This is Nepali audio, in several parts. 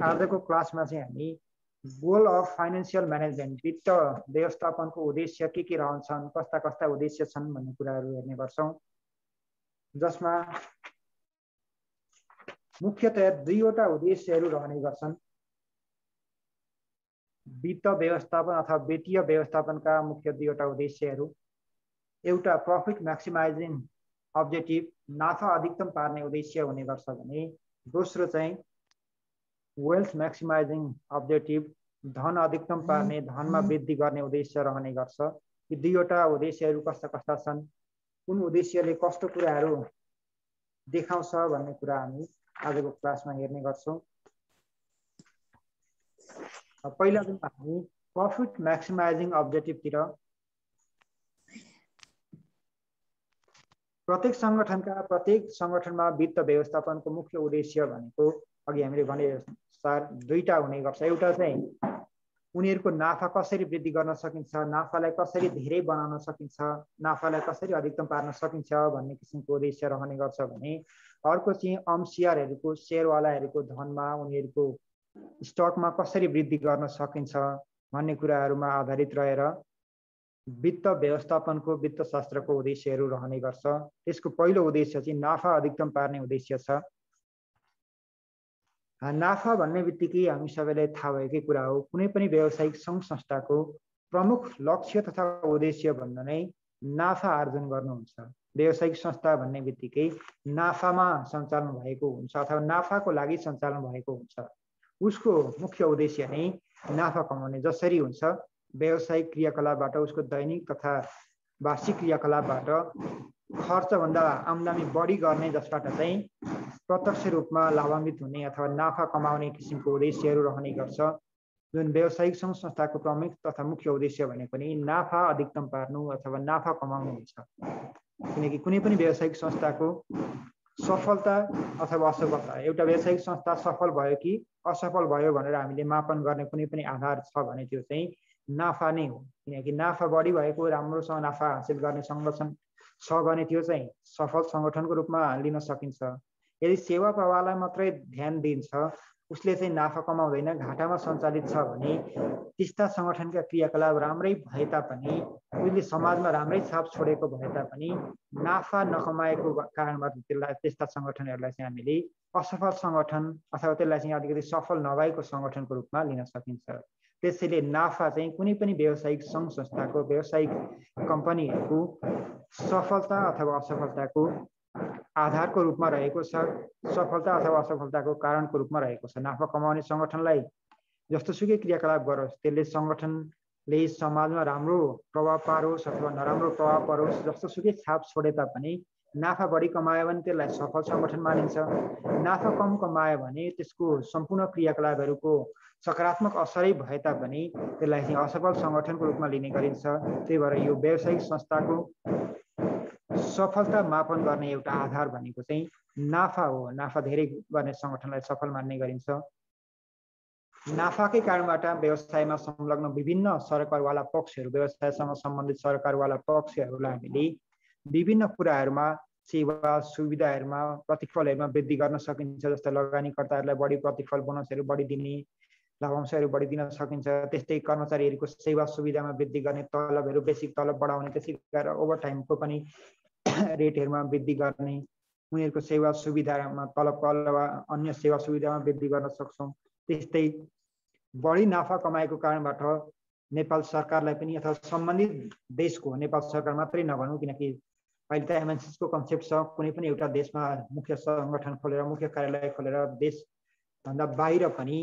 आजको क्लासमा चाहिँ हामी गोल अफ फाइनेन्शियल म्यानेजमेन्ट वित्त व्यवस्थापनको उद्देश्य के रहन्छन्, कस्ता कस्ता उद्देश्य छन् भन्ने कुराहरू हेर्ने गर्छौं, जसमा मुख्यतया दुईवटा उद्देश्यहरू रहने गर्छन्। वित्त व्यवस्थापन अथवा वित्तीय व्यवस्थापनका मुख्य दुईवटा उद्देश्यहरू, एउटा प्रॉफिट मैक्सिमाइजिङ अब्जेक्टिभ, नाफा अधिकतम पार्ने उद्देश्य हुने गर्छ भने दोस्रो चाहिँ वेल्थ मैक्सिमाइजिङ अब्जेक्टिभ, धन अधिकतम पार्ने, धनमा वृद्धि गर्ने उद्देश्य रहने गर्छ। यी दुईवटा उद्देश्यहरू कस्ता कस्ता छन्, कुन उद्देश्यले कस्तो कुराहरू देखाउँछ भन्ने कुरा हामी आजको क्लासमा हेर्ने गर्छौं। पहिला चाहिँ हामी प्रॉफिट मैक्सिमाइजिङ अब्जेक्टिभतिर, प्रत्येक संगठनमा वित्त व्यवस्थापनको मुख्य उद्देश्य भनेको अघि हामीले भने अनुसार दुईटा हुने गर्छ। एउटा चाहिँ उनीहरुको नाफा कसरी वृद्धि गर्न सकिन्छ, नाफालाई कसरी धेरै बनाउन सकिन्छ, नाफालाई कसरी अधिकतम पार्न सकिन्छ भन्ने किसिमको उद्देश्य रहने गर्छ भने अर्को चाहिँ अंशधारहरूको, शेयरवालाहरूको धनमा, उनीहरुको स्टकमा कसरी वृद्धि गर्न सकिन्छ भन्ने कुराहरुमा आधारित रहेर वित्त व्यवस्थापनको, वित्त शास्त्रको उद्देश्यहरू रहने गर्छ। त्यसको पहिलो उद्देश्य चाहिँ नाफा अधिकतम पार्ने उद्देश्य छ। नाफा भन्ने बित्तिकै हामी सबैलाई थाहा भएकै कुरा हो, कुनै पनि व्यावसायिक संघ संस्थाको प्रमुख लक्ष्य तथा उद्देश्य भन्ने नै नाफा आर्जन गर्नु हुन्छ। व्यावसायिक संस्था भन्ने बित्तिकै नाफामा सञ्चालन भएको हुन्छ अथवा नाफाको लागि सञ्चालन भएको हुन्छ। उसको मुख्य उद्देश्य नै नाफा कमाउने जसरी हुन्छ व्यावसायिक क्रियाकलापबाट, उसको दैनिक तथा वार्षिक क्रियाकलापबाट खर्चभन्दा आम्दानी बढी गर्ने, जसबाट चाहिँ प्रत्यक्ष रूपमा लाभान्वित हुने अथवा नाफा कमाउने किसिमको उद्देश्यहरू रहने गर्छ। जुन व्यावसायिक संघ संस्थाको प्रमुख तथा मुख्य उद्देश्य भनेको नि नाफा अधिकतम पार्नु अथवा नाफा कमाउनु हुन्छ। किनकि कुनै पनि व्यावसायिक संस्थाको सफलता अथवा असफलता, एउटा व्यावसायिक संस्था सफल भयो कि असफल भयो भनेर हामीले मापन गर्ने कुनै पनि आधार छ भने त्यो चाहिँ नाफा नै हो। किनकि नाफा बढी भएको, राम्रोसँग नाफा हासिल गर्ने संगठन छ भने त्यो चाहिँ सफल संगठनको रूपमा लिन सकिन्छ। यदि सेवा प्रवाहलाई मात्रै ध्यान दिन्छ, उसले चाहिँ नाफा कमाउँदैन, घाटामा सञ्चालित छ भने त्यस्ता संगठनका क्रियाकलाप राम्रै भए तापनि, उसले समाजमा राम्रै छाप छोडेको भए तापनि नाफा नकमाएको कारणबाट त्यस्ता संगठनहरूलाई चाहिँ हामीले असफल संगठन अथवा त्यसलाई चाहिँ अलिकति सफल नभएको संगठनको रूपमा लिन सकिन्छ। त्यसैले नाफा चाहिँ कुनै पनि व्यावसायिक संघ संस्थाको, व्यावसायिक कम्पनीहरूको सफलता अथवा असफलताको आधारको रूपमा रहेको छ, सफलता अथवा असफलताको कारणको रूपमा रहेको छ। नाफा कमाउने संगठनलाई जस्तोसुकै क्रियाकलाप गरोस्, त्यसले संगठनले समाजमा राम्रो प्रभाव पारोस् अथवा नराम्रो प्रभाव परोस्, जस्तोसुकै छाप छोडे तापनि नाफा बढी कमायो भने त्यसलाई सफल संगठन मानिन्छ। नाफा कम कमायो भने त्यसको सम्पूर्ण क्रियाकलापहरूको सकारात्मक असरै भए तापनि त्यसलाई चाहिँ असफल संगठनको रूपमा लिने गरिन्छ। त्यही भएर यो व्यावसायिक संस्थाको सफलता मापन गर्ने एउटा आधार भनेको चाहिँ नाफा हो। नाफा धेरै गर्ने संगठनलाई सफल मान्ने गरिन्छ। नाफाकै कारणबाट व्यवसायमा संलग्न विभिन्न सरकारवाला पक्षहरू, व्यवसायसँग सम्बन्धित सरकारवाला पक्षहरूलाई हामीले विभिन्न कुराहरूमा, सेवा सुविधाहरूमा, प्रतिफलहरूमा वृद्धि गर्न सकिन्छ। जस्तै लगानीकर्ताहरूलाई बढी प्रतिफल, बोनसहरू बढी दिने, लाभांशहरू बढी दिन सकिन्छ। त्यस्तै कर्मचारीहरूको सेवा सुविधामा वृद्धि गर्ने, तलबहरू बेसिक तलब बढाउने, त्यसै गरेर ओभरटाइमको पनि रेटहरूमा वृद्धि गर्ने, उनीहरूको सेवा सुविधामा, तलबको अलावा अन्य सेवा सुविधामा वृद्धि गर्न सक्छौँ। त्यस्तै बढी नाफा कमाएको कारणबाट नेपाल सरकारलाई पनि अथवा सम्बन्धित देशको, नेपाल सरकार मात्रै नभनौँ किनकि अहिले त एमएनसीको कन्सेप्ट छ, कुनै पनि एउटा देशमा मुख्य सङ्गठन खोलेर, मुख्य कार्यालय खोलेर देशभन्दा बाहिर पनि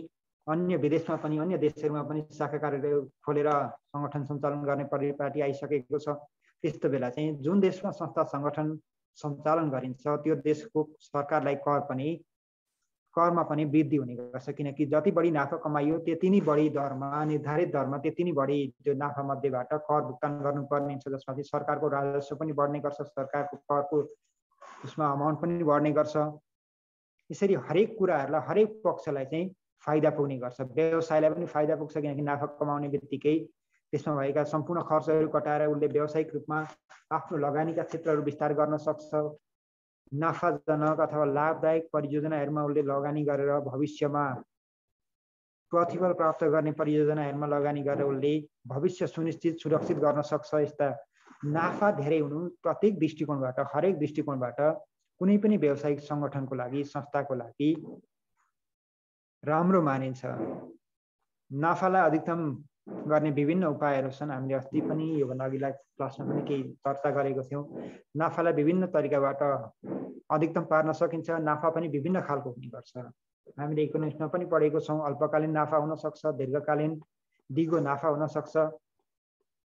अन्य विदेशमा पनि, अन्य देशहरूमा पनि शाखा कार्यालय खोलेर सङ्गठन सञ्चालन गर्ने परिपाटी आइसकेको छ। त्यस्तो बेला चाहिँ जुन देशमा संस्था सङ्गठन सञ्चालन गरिन्छ त्यो देशको सरकारलाई करमा पनि वृद्धि हुने गर्छ। किनकि जति बढी नाफा कमाइयो त्यति नै बढी दरमा, निर्धारित दरमा त्यति नै बढी त्यो नाफा मध्येबाट कर भुक्तान गर्नुपर्ने हुन्छ, जसमा चाहिँ सरकारको राजस्व पनि बढ्ने गर्छ, सरकारको करको उसमा अमाउन्ट पनि बढ्ने गर्छ। यसरी हरेक कुराहरूलाई, हरेक पक्षलाई चाहिँ फाइदा पुग्ने गर्छ। व्यवसायलाई पनि फाइदा पुग्छ किनकि नाफा कमाउने बित्तिकै त्यसमा भएका सम्पूर्ण खर्चहरू कटाएर उसले व्यावसायिक रूपमा आफ्नो लगानीका क्षेत्रहरू विस्तार गर्न सक्छ। नाफाजनक अथवा लाभदायक परियोजनाहरूमा उसले लगानी गरेर भविष्यमा प्रतिफल प्राप्त गर्ने परियोजनाहरूमा लगानी गरेर उसले भविष्य सुनिश्चित सुरक्षित गर्न सक्छ। यस्ता नाफा धेरै हुनु प्रत्येक दृष्टिकोणबाट, हरेक दृष्टिकोणबाट कुनै पनि व्यावसायिक सङ्गठनको लागि, संस्थाको लागि राम्रो मानिन्छ। नाफालाई अधिकतम गर्ने विभिन्न उपायहरू छन्। हामीले अस्ति पनि योभन्दा अघिल्ला क्लासमा पनि केही चर्चा गरेको थियौँ। नाफालाई विभिन्न तरिकाबाट अधिकतम पार्न सकिन्छ। नाफा पनि विभिन्न खालको हुने गर्छ। हामीले इकोनोमिक्समा पनि पढेको छौँ। अल्पकालीन नाफा हुन सक्छ, दीर्घकालीन दिगो नाफा हुन सक्छ।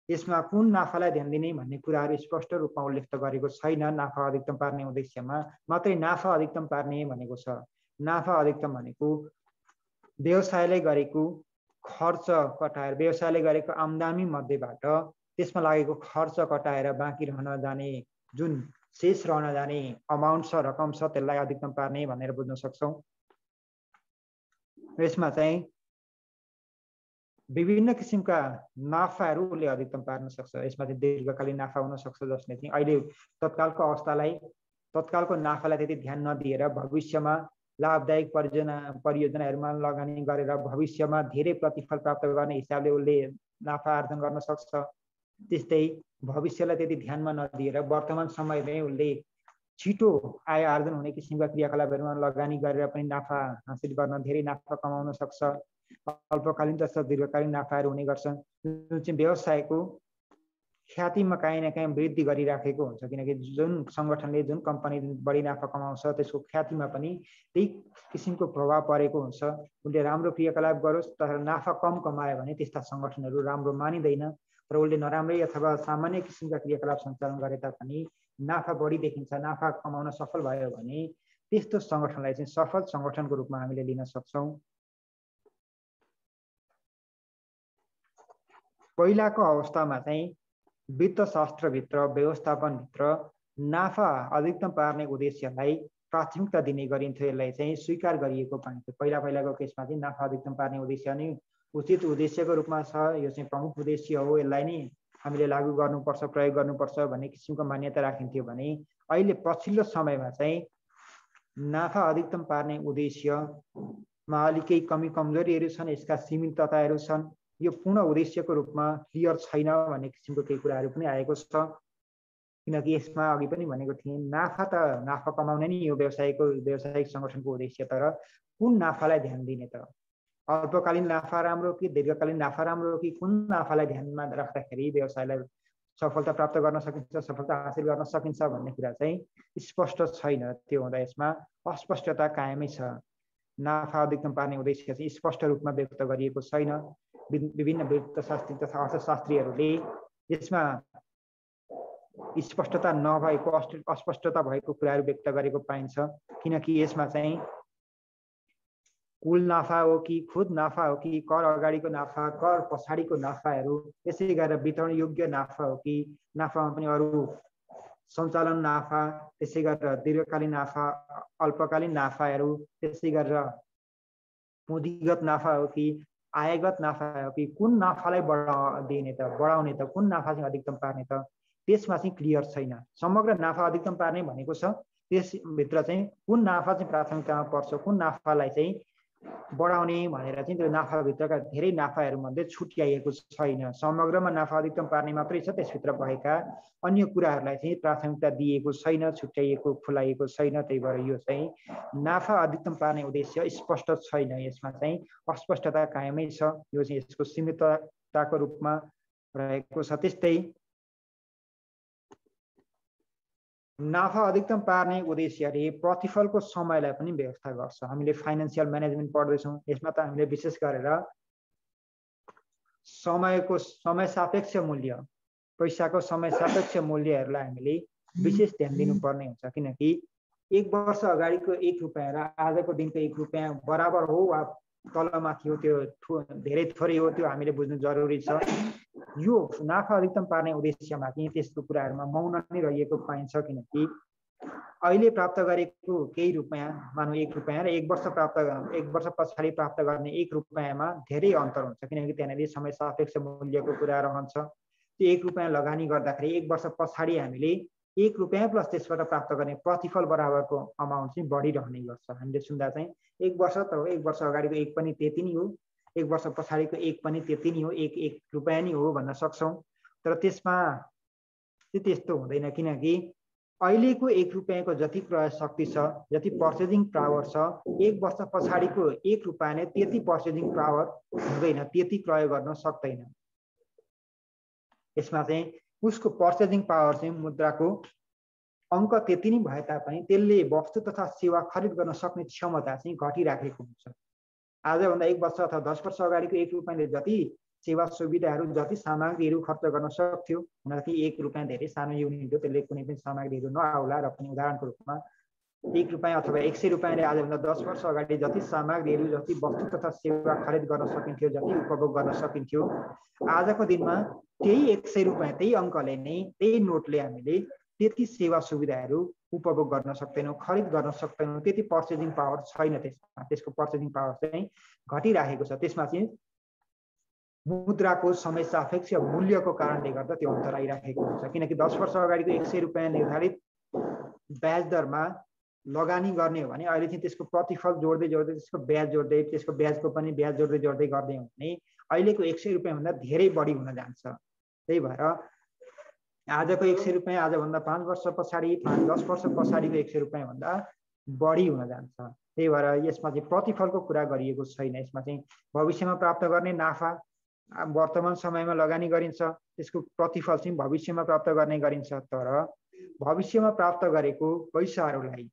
यसमा कुन नाफालाई ध्यान दिने भन्ने कुराहरू स्पष्ट रूपमा उल्लेख गरेको छैन। नाफा अधिकतम पार्ने उद्देश्यमा मात्रै नाफा अधिकतम पार्ने भनेको छ। नाफा अधिकतम भनेको व्यवसायले गरेको खर्च कटाएर, व्यवसायले गरेको आम्दानी मध्येबाट त्यसमा लागेको खर्च कटाएर बाँकी रहन जाने, जुन शेष रहन जाने अमाउन्ट छ, रकम छ, त्यसलाई अधिकतम पार्ने भनेर बुझ्न सक्छौँ। यसमा चाहिँ विभिन्न किसिमका नाफाहरू उसले अधिकतम पार्न सक्छ। यसमा चाहिँ दीर्घकालीन नाफा हुन सक्छ, जसले चाहिँ अहिले तत्कालको अवस्थालाई, तत्कालको नाफालाई त्यति ध्यान नदिएर भविष्यमा लाभदायक परियोजनाहरूमा लगानी गरेर भविष्यमा धेरै प्रतिफल प्राप्त गर्ने हिसाबले उसले नाफा आर्जन गर्न सक्छ। त्यस्तै भविष्यलाई त्यति ध्यानमा नदिएर वर्तमान समयमै उसले छिटो आय आर्जन हुने किसिमका क्रियाकलापहरूमा लगानी गरेर पनि नाफा हासिल गर्न, धेरै नाफा कमाउन सक्छ। अल्पकालीन तथा दीर्घकालीन नाफाहरू हुने गर्छन्, जुन चाहिँ व्यवसायको ख्यातिमा काहीँ न काहीँ वृद्धि गरिराखेको हुन्छ। किनकि जुन सङ्गठनले, जुन कम्पनी बढी नाफा कमाउँछ त्यसको ख्यातिमा पनि त्यही किसिमको प्रभाव परेको हुन्छ। उसले राम्रो क्रियाकलाप गरोस् तर नाफा कम कमायो भने त्यस्ता सङ्गठनहरू राम्रो मानिँदैन। तर उसले नराम्रै अथवा सामान्य किसिमका क्रियाकलाप सञ्चालन गरे तापनि नाफा बढी देखिन्छ, नाफा कमाउन सफल भयो भने त्यस्तो सङ्गठनलाई चाहिँ सफल सङ्गठनको रूपमा हामीले लिन सक्छौँ। पहिलाको अवस्थामा चाहिँ वित्तशास्त्रभित्र, व्यवस्थापनभित्र नाफा अधिकतम पार्ने उद्देश्यलाई प्राथमिकता दिने गरिन्थ्यो। यसलाई चाहिँ स्वीकार गरिएको पाइन्छ। पहिलाको केसमा चाहिँ नाफा अधिकतम पार्ने उद्देश्य नै उचित उद्देश्यको रूपमा छ, यो चाहिँ प्रमुख उद्देश्य हो, यसलाई नै हामीले लागू गर्नुपर्छ, प्रयोग गर्नुपर्छ भन्ने किसिमको मान्यता राखिन्थ्यो भने अहिले पछिल्लो समयमा चाहिँ नाफा अधिकतम पार्ने उद्देश्यमा अलिक केही कमी कमजोरीहरू छन्, यसका सीमितताहरू छन्। यो पूर्ण उद्देश्यको रूपमा क्लियर छैन भन्ने किसिमको केही कुराहरू पनि आएको छ। किनकि यसमा अघि पनि भनेको थिएँ, नाफा कमाउने नै यो व्यावसायिक सङ्गठनको उद्देश्य, तर कुन नाफालाई ध्यान दिने त? अल्पकालीन नाफा राम्रो कि दीर्घकालीन नाफा राम्रो कि कुन नाफालाई ध्यानमा राख्दाखेरि व्यवसायलाई सफलता प्राप्त गर्न सकिन्छ, सफलता हासिल गर्न सकिन्छ भन्ने कुरा चाहिँ स्पष्ट छैन। त्यो हुँदा यसमा अस्पष्टता कायमै छ। नाफा अधिकतम पार्ने उद्देश्य चाहिँ स्पष्ट रूपमा व्यक्त गरिएको छैन। विभिन्न वित्तशास्त्री तथा अर्थशास्त्रीहरूले यसमा स्पष्टता नभएको, अस्पष्टता भएको कुराहरू व्यक्त गरेको पाइन्छ। किनकि यसमा चाहिँ कुल नाफा हो कि खुद नाफा हो कि कर अगाडिको नाफा, कर पछाडिको नाफाहरू, त्यसै गरेर वितरण योग्य नाफा हो कि नाफामा पनि अरू सञ्चालन नाफा, त्यसै गरेर दीर्घकालीन नाफा, अल्पकालीन नाफाहरू, त्यसै गरेर पुँजीगत नाफा हो कि आयगत नाफा हो कि कुन नाफालाई बढाउने त, कुन नाफा चाहिँ अधिकतम पार्ने त, त्यसमा चाहिँ क्लियर छैन। समग्र नाफा अधिकतम पार्ने भनेको छ, त्यसभित्र चाहिँ कुन नाफा चाहिँ प्राथमिकतामा पर्छ, कुन नाफालाई चाहिँ बढाउने भनेर चाहिँ त्यो नाफाभित्रका धेरै नाफाहरूमध्ये छुट्याइएको छैन। समग्रमा नाफा अधिकतम पार्ने मात्रै छ, त्यसभित्र भएका अन्य कुराहरूलाई चाहिँ प्राथमिकता दिएको छैन, छुट्याइएको, खुलाइएको छैन। त्यही भएर यो चाहिँ नाफा अधिकतम पार्ने उद्देश्य स्पष्ट छैन। यसमा चाहिँ अस्पष्टता कायमै छ। यो चाहिँ यसको सीमितताको रूपमा रहेको छ। त्यस्तै नाफा अधिकतम पार्ने उद्देश्यले प्रतिफलको समयलाई पनि व्यवस्था गर्छ। हामीले फाइनेन्सियल म्यानेजमेन्ट पढ्दैछौँ, यसमा त हामीले विशेष गरेर समय सापेक्ष मूल्य, पैसाको समय सापेक्ष मूल्यहरूलाई हामीले विशेष ध्यान दिनुपर्ने हुन्छ। किनकि एक वर्ष अगाडिको 1 रुपैयाँ र आजको दिनको 1 रुपैयाँ बराबर हो वा तलमाथि हो, त्यो धेरै थोरै हो, त्यो हामीले बुझ्नु जरुरी छ। यो नाफा अधिकतम पार्ने उद्देश्यमा चाहिँ त्यस्तो कुराहरूमा मौन नै रहिएको पाइन्छ। किनकि अहिले प्राप्त गरेको केही रुपैयाँ, मानौ 1 रुपैयाँ र 1 वर्ष पछाडि प्राप्त गर्ने 1 रुपैयाँमा धेरै अन्तर हुन्छ। किनकि त्यहाँनिर समय सापेक्ष मूल्यको कुरा रहन्छ। त्यो 1 रुपैयाँ लगानी गर्दाखेरि 1 वर्ष पछाडि हामीले 1 रुपैयाँ प्लस त्यसबाट प्राप्त गर्ने प्रतिफल बराबरको अमाउन्ट चाहिँ बढिरहने गर्छ। हामीले सुन्दा चाहिँ 1 वर्ष त हो, 1 वर्ष अगाडिको 1 पनि त्यति नै हो, 1 वर्ष पछाडिको 1 पनि त्यति नै हो, 1 रुपैयाँ नै हो भन्न सक्छौँ। तर त्यसमा चाहिँ त्यस्तो हुँदैन, किनकि अहिलेको 1 रुपैयाँको जति क्रय शक्ति छ, जति पर्चेजिङ पावर छ, 1 वर्ष पछाडिको 1 रुपैयाँले त्यति पर्चेजिङ पावर हुँदैन, त्यति क्रय गर्न सक्दैन। यसमा चाहिँ उसको पर्चेजिङ पावर चाहिँ मुद्राको अङ्क त्यति नै भए तापनि त्यसले वस्तु तथा सेवा खरिद गर्न सक्ने क्षमता चाहिँ घटिराखेको हुन्छ। आजभन्दा 1 वर्ष अथवा 10 वर्ष अगाडिको 1 रुपैयाँले जति सेवा सुविधाहरू, जति सामग्रीहरू खर्च गर्न सक्थ्यो, हुनकि 1 रुपैयाँ धेरै सानो युनिट हो, त्यसले कुनै पनि सामग्रीहरू नआउला, र पनि उदाहरणको रूपमा 1 रुपैयाँ अथवा 100 रुपैयाँले आजभन्दा 10 वर्ष अगाडि जति सामग्रीहरू, जति वस्तु तथा सेवा खरिद गर्न सकिन्थ्यो, जति उपभोग गर्न सकिन्थ्यो, आजको दिनमा त्यही 100 रुपैयाँ, त्यही अङ्कले नै, त्यही नोटले हामीले त्यति सेवा सुविधाहरू उपभोग गर्न सक्दैनौँ, खरिद गर्न सक्दैनौँ, त्यति पर्चेजिङ पावर छैन। त्यसमा त्यसको पर्चेजिङ पावर चाहिँ घटिराखेको छ। त्यसमा चाहिँ मुद्राको समय सापेक्ष मूल्यको कारणले गर्दा त्यो अन्तर आइराखेको हुन्छ। किनकि 10 वर्ष अगाडिको 100 रुपैयाँ निर्धारित ब्याज दरमा लगानी गर्ने हो भने अहिले चाहिँ त्यसको प्रतिफल जोड्दै जोड्दै, त्यसको ब्याज जोड्दै, त्यसको ब्याजको पनि ब्याज जोड्दै जोड्दै गर्दै हो भने अहिलेको 100 रुपैयाँभन्दा धेरै बढी हुन जान्छ। त्यही भएर आजको 100 रुपैयाँ आजभन्दा 5 वर्ष पछाडि, 10 वर्ष पछाडिको 100 रुपैयाँभन्दा बढी हुन जान्छ। त्यही भएर यसमा चाहिँ प्रतिफलको कुरा गरिएको छैन। यसमा चाहिँ भविष्यमा प्राप्त गर्ने नाफा वर्तमान समयमा लगानी गरिन्छ, त्यसको प्रतिफल चाहिँ भविष्यमा प्राप्त गर्ने गरिन्छ। तर भविष्यमा प्राप्त गरेको पैसाहरूलाई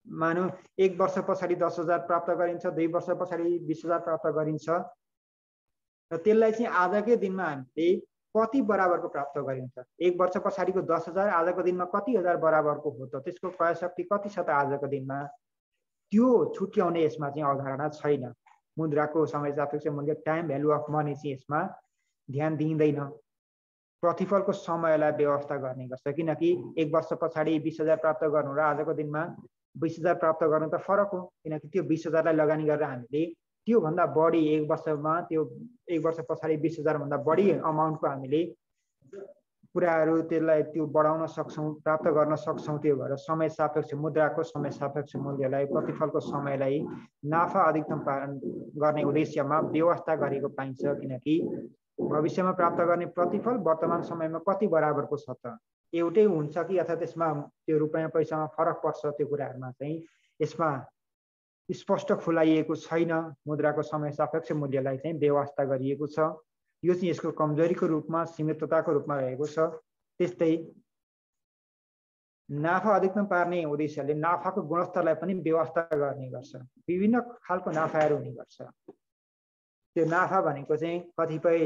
मानौ 1 वर्ष पछाडि 10,000 प्राप्त गरिन्छ, 2 वर्ष पछाडि 20,000 प्राप्त गरिन्छ, र त्यसलाई चाहिँ आजकै दिनमा हामीले कति बराबरको प्राप्त गरिन्छ? 1 वर्ष पछाडिको 10,000 आजको दिनमा कति हजार बराबरको हो त? त्यसको क्रय शक्ति कति छ त आजको दिनमा? त्यो छुट्याउने यसमा चाहिँ अवधारणा छैन। मुद्राको समय सापेक्ष मूल्य, टाइम भ्यालु अफ मनी चाहिँ यसमा ध्यान दिइँदैन। प्रतिफलको समयलाई व्यवस्था गर्ने गर्छ, किनकि 1 वर्ष पछाडि 20,000 प्राप्त गर्नु र आजको दिनमा 20,000 प्राप्त गर्नु त फरक हो। किनकि त्यो 20,000लाई लगानी गरेर हामीले त्योभन्दा बढी 1 वर्षमा, त्यो 1 वर्ष पछाडि 20,000 भन्दा बढी अमाउन्टको हामीले कुराहरू त्यसलाई त्यो बढाउन सक्छौँ, प्राप्त गर्न सक्छौँ। त्यो भएर समय सापेक्ष मुद्राको समय सापेक्ष मूल्यलाई, प्रतिफलको समयलाई नाफा अधिकतम गर्ने उद्देश्यमा व्यवस्था गरेको पाइन्छ। किनकि भविष्यमा प्राप्त गर्ने प्रतिफल वर्तमान समयमा कति बराबरको छ त? एउटै हुन्छ कि अथवा त्यसमा त्यो रुपैयाँ पैसामा फरक पर्छ? त्यो कुराहरूमा चाहिँ यसमा स्पष्ट खुलाइएको छैन। मुद्राको समय सापेक्ष मूल्यलाई चाहिँ व्यवस्था गरिएको छ। यो चाहिँ यसको कमजोरीको रूपमा, सीमितताको रूपमा रहेको छ। त्यस्तै नाफा अधिकतम पार्ने उद्देश्यले नाफाको गुणस्तरलाई पनि व्यवस्था गर्ने गर्छ। विभिन्न खालको नाफाहरू हुने गर्छ। त्यो नाफा भनेको चाहिँ कतिपय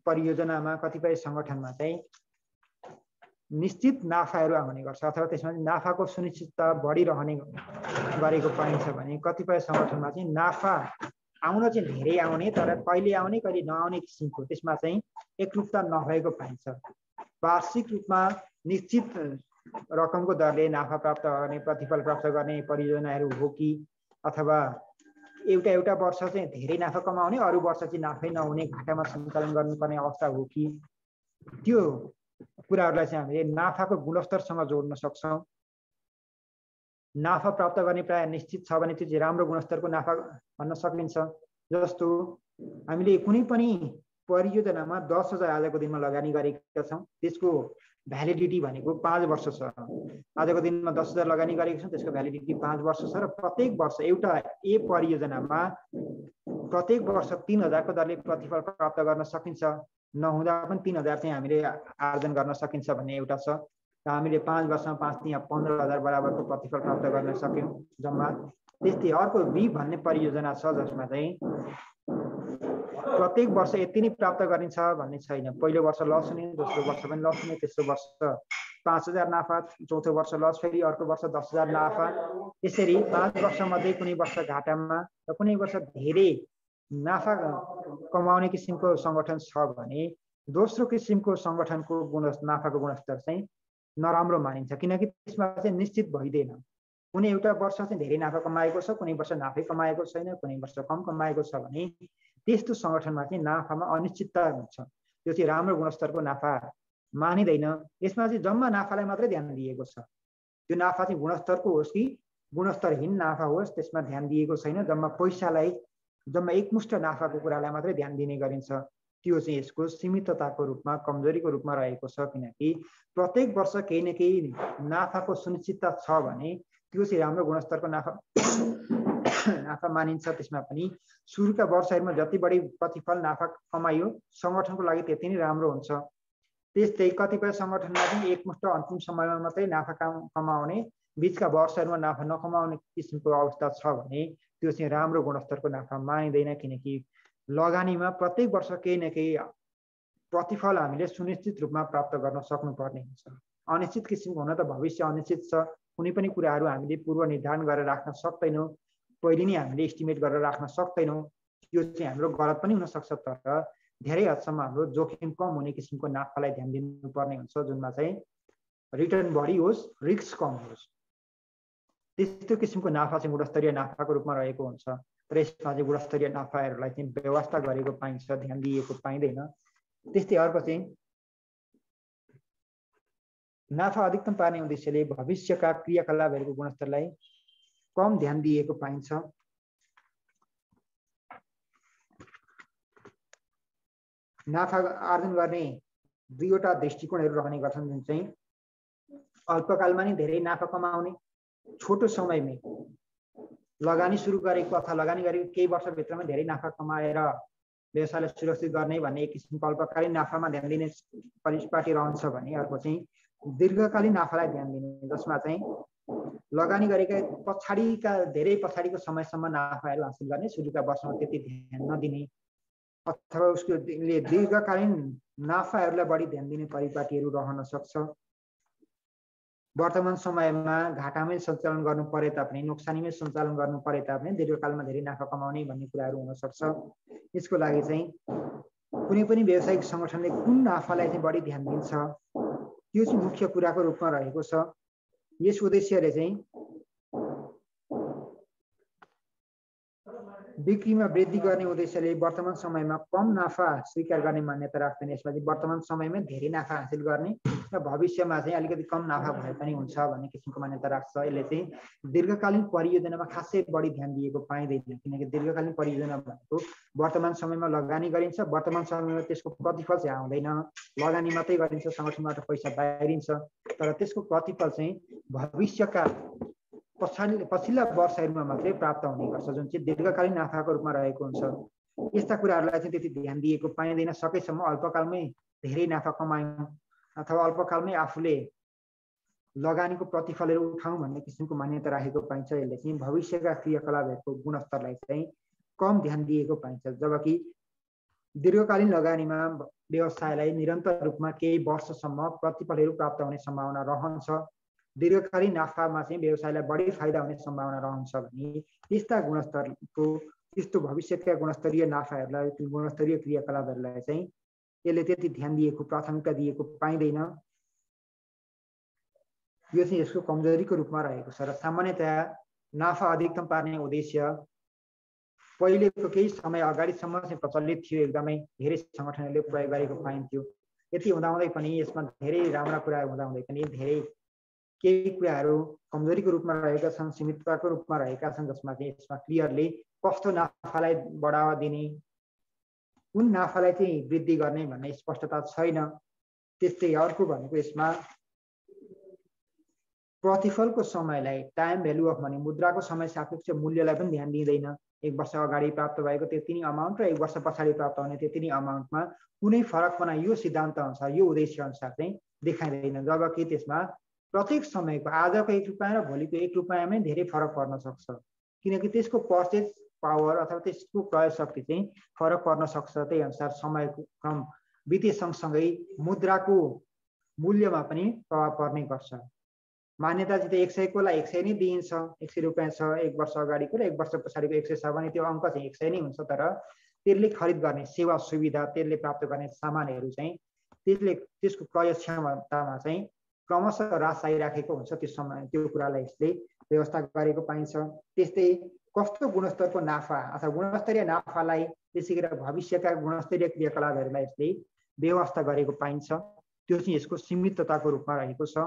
परियोजनामा, कतिपय सङ्गठनमा चाहिँ निश्चित नाफाहरू आउने गर्छ, अथवा त्यसमा नाफाको सुनिश्चितता बढिरहने गरेको पाइन्छ भने कतिपय सङ्गठनमा चाहिँ नाफा आउन चाहिँ धेरै आउने, तर कहिले आउने कहिले नआउने किसिमको, त्यसमा चाहिँ एकरूपता नभएको पाइन्छ। वार्षिक रूपमा निश्चित रकमको दरले नाफा प्राप्त गर्ने, प्रतिफल प्राप्त गर्ने परियोजनाहरू हो कि, अथवा एउटा वर्ष चाहिँ धेरै नाफा कमाउने, अरू वर्ष चाहिँ नाफै नहुने, घाटामा सञ्चालन गर्नुपर्ने अवस्था हो कि, त्यो कुराहरूलाई चाहिँ हामीले नाफाको गुणस्तरसँग जोड्न सक्छौँ। नाफा प्राप्त गर्ने प्राय निश्चित छ भने त्यो चाहिँ राम्रो गुणस्तरको नाफा भन्न सकिन्छ। जस्तो हामीले कुनै पनि परियोजनामा 10,000 आजको दिनमा लगानी गरेका छौँ, त्यसको भ्यालिडिटी भनेको 5 वर्ष छ। आजको दिनमा 10,000 लगानी गरेका छौँ, त्यसको भ्यालिडिटी 5 वर्ष छ, र प्रत्येक वर्ष एउटा परियोजनामा प्रत्येक वर्ष 3,000 को दरले प्रतिफल प्राप्त गर्न सकिन्छ। नहुँदा पनि 3,000 चाहिँ हामीले आर्जन गर्न सकिन्छ भन्ने एउटा छ। र हामीले 5 वर्षमा 15,000 बराबरको प्रतिफल प्राप्त गर्न सक्यौँ जम्मा। त्यस्तै अर्को बी भन्ने परियोजना छ, जसमा चाहिँ प्रत्येक वर्ष यति नै प्राप्त गरिन्छ भन्ने छैन। पहिलो वर्ष लस हुने, दोस्रो वर्ष पनि लस हुने, तेस्रो वर्ष 5,000 नाफा, चौथो वर्ष लस, फेरि अर्को वर्ष 10,000 नाफा। यसरी 5 वर्षमध्ये कुनै वर्ष घाटामा र कुनै वर्ष धेरै नाफा कमाउने किसिमको सङ्गठन छ भने दोस्रो किसिमको सङ्गठनको नाफाको गुणस्तर चाहिँ नराम्रो मानिन्छ। किनकि त्यसमा चाहिँ निश्चित भइदैन। कुनै एउटा वर्ष चाहिँ धेरै नाफा कमाएको छ, कुनै वर्ष नाफै कमाएको छैन, कुनै वर्ष कम कमाएको छ भने त्यस्तो सङ्गठनमा चाहिँ नाफामा अनिश्चितता हुन्छ। त्यो चाहिँ राम्रो गुणस्तरको नाफा मानिँदैन। यसमा चाहिँ जम्मा नाफालाई मात्रै ध्यान दिएको छ। त्यो नाफा चाहिँ गुणस्तरको होस् कि गुणस्तरहीन नाफा होस्, त्यसमा ध्यान दिएको छैन। जम्मा पैसालाई जम्मा एकमुष्ट नाफाको कुरालाई मात्रै ध्यान दिने गरिन्छ। त्यो चाहिँ यसको सीमितताको रूपमा कमजोरीको रूपमा रहेको छ। किनकि प्रत्येक वर्ष केही न केही नाफाको सुनिश्चितता छ भने त्यो चाहिँ राम्रो गुणस्तरको नाफा मानिन्छ। त्यसमा पनि सुरुका वर्षहरूमा जति बढी प्रतिफल नाफा कमाइयो सङ्गठनको लागि त्यति नै राम्रो हुन्छ। त्यस्तै कतिपय सङ्गठनमा पनि एकमुष्ट अन्तिम समयमा मात्रै नाफा कमाउने, बिचका वर्षहरूमा नाफा नकमाउने किसिमको अवस्था छ भने त्यो चाहिँ राम्रो गुणस्तरको नाफा मानिँदैन। किनकि लगानीमा प्रत्येक वर्ष केही न केही प्रतिफल हामीले सुनिश्चित रूपमा प्राप्त गर्न सक्नुपर्ने हुन्छ। अनिश्चित किसिमको हुन त भविष्य अनिश्चित छ। कुनै पनि कुराहरू हामीले पूर्व निर्धारण गरेर राख्न सक्दैनौँ, पहिले नै हामीले एस्टिमेट गरेर राख्न सक्दैनौँ। त्यो चाहिँ हाम्रो गलत पनि हुनसक्छ। तर धेरै हदसम्म हाम्रो जोखिम कम हुने किसिमको नाफालाई ध्यान दिनुपर्ने हुन्छ, जुनमा चाहिँ रिटर्न बढी होस्, रिस्क कम होस्। त्यस्तो किसिमको नाफा चाहिँ गुणस्तरीय नाफाको रूपमा रहेको हुन्छ। तर यसमा चाहिँ गुणस्तरीय नाफाहरूलाई चाहिँ व्यवस्था गरेको पाइन्छ, ध्यान दिएको पाइँदैन। त्यस्तै अर्को चाहिँ नाफा अधिकतम पार्ने उद्देश्यले भविष्यका क्रियाकलापहरूको गुणस्तरलाई कम ध्यान दिएको पाइन्छ। नाफा आर्जन गर्ने दुईवटा दृष्टिकोणहरू रहने गर्छन्, जुन चाहिँ अल्पकालमा नै धेरै नाफा कमाउने, छोटो समयमै लगानी सुरु गरेको अथवा लगानी गरेको केही वर्षभित्रमै धेरै नाफा कमाएर व्यवसायलाई सुरक्षित गर्ने भन्ने एक किसिमको अल्पकालीन नाफामा ध्यान दिने परिपाटी रहन्छ भने अर्को चाहिँ दीर्घकालीन नाफालाई ध्यान दिने, जसमा चाहिँ लगानी गरेका पछाडिका धेरै पछाडिको समयसम्म नाफाहरू हासिल गर्ने, सुरुका वर्षमा त्यति ध्यान नदिने अथवा उसको दीर्घकालीन नाफाहरूलाई बढी ध्यान दिने परिपाटीहरू रहन सक्छ। वर्तमान समयमा घाटामै सञ्चालन गर्नु परे तापनि, नोक्सानीमै सञ्चालन गर्नु परे तापनि दीर्घकालमा धेरै नाफा कमाउने भन्ने कुराहरू हुन सक्छ। यसको लागि चाहिँ कुनै पनि व्यावसायिक सङ्गठनले कुन नाफालाई चाहिँ बढी ध्यान दिन्छ त्यो चाहिँ मुख्य कुराको रूपमा रहेको छ। यस उद्देश्यले चाहिँ बिक्रीमा वृद्धि गर्ने उद्देश्यले वर्तमान समयमा कम नाफा स्वीकार गर्ने मान्यता राख्दैन। यसमा चाहिँ वर्तमान समयमै धेरै नाफा हासिल गर्ने र भविष्यमा चाहिँ अलिकति कम नाफा भए पनि हुन्छ भन्ने किसिमको मान्यता राख्छ। यसले चाहिँ दीर्घकालीन परियोजनामा खासै बढी ध्यान दिएको पाइँदैन। किनकि दीर्घकालीन परियोजना भनेको वर्तमान समयमा लगानी गरिन्छ, वर्तमान समयमा त्यसको प्रतिफल चाहिँ आउँदैन, लगानी मात्रै गरिन्छ, सङ्गठनबाट पैसा बाहिरिन्छ, तर त्यसको प्रतिफल चाहिँ भविष्यका पछिल्ला वर्षहरूमा मात्रै प्राप्त हुने गर्छ, जुन चाहिँ दीर्घकालीन नाफाको रूपमा रहेको हुन्छ। यस्ता कुराहरूलाई चाहिँ त्यति ध्यान दिएको पाइँदैन। सकेसम्म अल्पकालमै धेरै नाफा कमायौँ अथवा अल्पकालमै आफूले लगानीको प्रतिफलहरू उठाउँ भन्ने किसिमको मान्यता राखेको पाइन्छ। यसले चाहिँ भविष्यका क्रियाकलापहरूको गुणस्तरलाई चाहिँ कम ध्यान दिएको पाइन्छ। जबकि दीर्घकालीन लगानीमा व्यवसायलाई निरन्तर रूपमा केही वर्षसम्म प्रतिफलहरू प्राप्त हुने सम्भावना रहन्छ। दीर्घकालीन नाफामा चाहिँ व्यवसायलाई बढी फाइदा हुने सम्भावना रहन्छ भने त्यस्ता गुणस्तरको त्यस्तो भविष्यका गुणस्तरीय नाफाहरूलाई, गुणस्तरीय क्रियाकलापहरूलाई चाहिँ यसले त्यति ध्यान दिएको, प्राथमिकता दिएको पाइँदैन। यो चाहिँ यसको कमजोरीको रूपमा रहेको छ। र सामान्यतया नाफा अधिकतम पार्ने उद्देश्य पहिलेको केही समय अगाडिसम्म चाहिँ प्रचलित थियो, एकदमै धेरै सङ्गठनहरूले प्रयोग गरेको पाइन्थ्यो। यति हुँदाहुँदै पनि यसमा धेरै राम्रा कुराहरू हुँदाहुँदै पनि धेरै केही कुराहरू कमजोरीको रूपमा रहेका छन्, सीमितताको रूपमा रहेका छन्, जसमा चाहिँ यसमा क्लियरली कस्तो नाफालाई बढावा दिने, कुन नाफालाई चाहिँ वृद्धि गर्ने भन्ने स्पष्टता छैन। त्यस्तै अर्को भनेको यसमा प्रतिफलको समयलाई, टाइम भ्यालु अफ मनी, मुद्राको समय सापेक्ष मूल्यलाई पनि ध्यान दिँदैन। एक वर्ष अगाडि प्राप्त भएको त्यति नै अमाउन्ट र एक वर्ष पछाडि प्राप्त हुने त्यति नै अमाउन्टमा कुनै फरक पनि यो सिद्धान्त अनुसार, यो उद्देश्य अनुसार चाहिँ देखाइँदैन। जबकि त्यसमा प्रत्येक समयको आजको 1 रुपैयाँ र भोलिको 1 रुपैयाँमै धेरै फरक पर्न सक्छ। किनकि त्यसको पर्चेज पावर अथवा त्यसको क्रय शक्ति चाहिँ फरक पर्न सक्छ। त्यही अनुसार समयको क्रम वित्तीय सँगसँगै मुद्राको मूल्यमा पनि प्रभाव पर्ने गर्छ। मान्यता चाहिँ 100 को लाई 100 नै दिइन्छ, 100 रुपैयाँ छ एक वर्ष अगाडिको र एक वर्ष पछाडिको 100 छ भने त्यो अङ्क चाहिँ 100 नै हुन्छ। तर त्यसले खरिद गर्ने सेवा सुविधा, त्यसले प्राप्त गर्ने सामानहरू चाहिँ त्यसको क्रय क्षमतामा चाहिँ क्रमशः ह्रास आइराखेको हुन्छ। त्यो समय त्यो कुरालाई यसले व्यवस्था गरेको पाइन्छ। त्यस्तै कस्तो गुणस्तरको नाफा अथवा गुणस्तरीय नाफालाई, त्यसै गरी भविष्यका गुणस्तरीय क्रियाकलापहरूलाई यसले व्यवस्था गरेको पाइन्छ। त्यो चाहिँ यसको सीमितताको रूपमा रहेको छ।